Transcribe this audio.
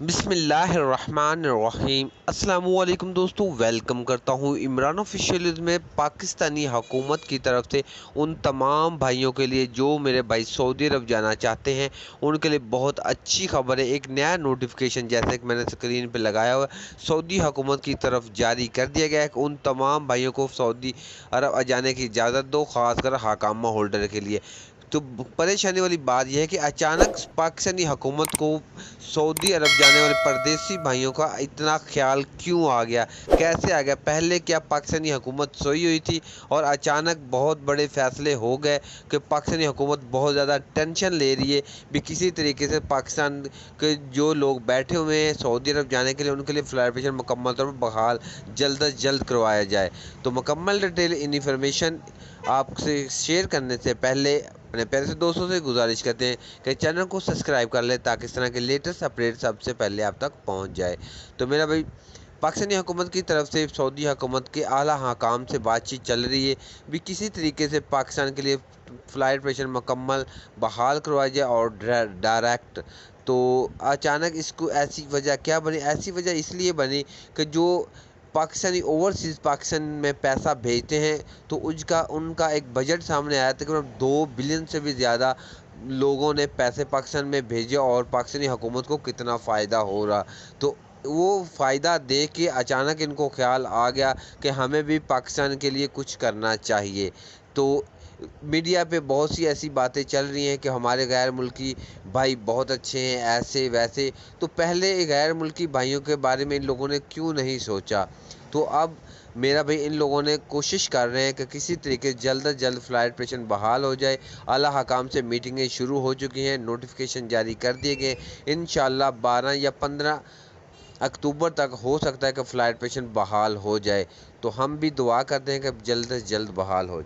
बिस्मिल्लाहिर्रहमानिर्रहीम। अस्सलामुअलैकुम दोस्तों, वेलकम करता हूँ इमरान ऑफिशियल में। पाकिस्तानी हुकूमत की तरफ से उन तमाम भाइयों के लिए जो मेरे भाई सऊदी अरब जाना चाहते हैं उनके लिए बहुत अच्छी खबर है। एक नया नोटिफिकेशन जैसे कि मैंने स्क्रीन पे लगाया हुआ सऊदी हुकूमत की तरफ जारी कर दिया गया है कि उन तमाम भाइयों को सऊदी अरब जाने की इजाज़त दो, ख़ासकर हकामा होल्डर के लिए। तो परेशानी वाली बात यह है कि अचानक पाकिस्तानी हुकूमत को सऊदी अरब जाने वाले परदेसी भाइयों का इतना ख्याल क्यों आ गया, कैसे आ गया? पहले क्या पाकिस्तानी हुकूमत सोई हुई थी और अचानक बहुत बड़े फैसले हो गए कि पाकिस्तानी हुकूमत बहुत ज़्यादा टेंशन ले रही है भी किसी तरीके से पाकिस्तान के जो लोग बैठे हुए हैं सऊदी अरब जाने के लिए उनके लिए फ्लाइट मुकम्मल तौर पर बहाल जल्द अज जल्द करवाया जाए। तो मुकम्मल डिटेल इन्फॉर्मेशन आपसे शेयर करने से पहले अपने प्यारे से दोस्तों से गुजारिश करते हैं कि चैनल को सब्सक्राइब कर ले ताकि इस तरह के लेटेस्ट अपडेट सबसे पहले आप तक पहुंच जाए। तो मेरा भाई पाकिस्तानी हुकूमत की तरफ से सऊदी हुकूमत के आला हकाम से बातचीत चल रही है भी किसी तरीके से पाकिस्तान के लिए फ़्लाइट प्रेशर मुकम्मल बहाल करवाया जाए और डायरेक्ट। तो अचानक इसको ऐसी वजह क्या बनी? ऐसी वजह इसलिए बनी कि जो पाकिस्तानी ओवरसीज़ पाकिस्तान में पैसा भेजते हैं तो उसका उनका एक बजट सामने आया तकरीबन 2 बिलियन से भी ज़्यादा लोगों ने पैसे पाकिस्तान में भेजे और पाकिस्तानी हुकूमत को कितना फ़ायदा हो रहा। तो वो फ़ायदा देख के अचानक इनको ख़्याल आ गया कि हमें भी पाकिस्तान के लिए कुछ करना चाहिए। तो मीडिया पे बहुत सी ऐसी बातें चल रही हैं कि हमारे गैर मुल्की भाई बहुत अच्छे हैं, ऐसे वैसे। तो पहले गैर मुल्की भाइयों के बारे में इन लोगों ने क्यों नहीं सोचा? तो अब मेरा भाई इन लोगों ने कोशिश कर रहे हैं कि किसी तरीके से जल्द अज जल्द फ़्लाइट प्रेशर बहाल हो जाए। आला हकाम से मीटिंगें शुरू हो चुकी हैं, नोटिफिकेशन जारी कर दिए गए। इंशाल्लाह 12 या 15 अक्टूबर तक हो सकता है कि फ़्लाइट प्रेशर बहाल हो जाए। तो हम भी दुआ करते हैं कि जल्द से जल्द बहाल हो जाए।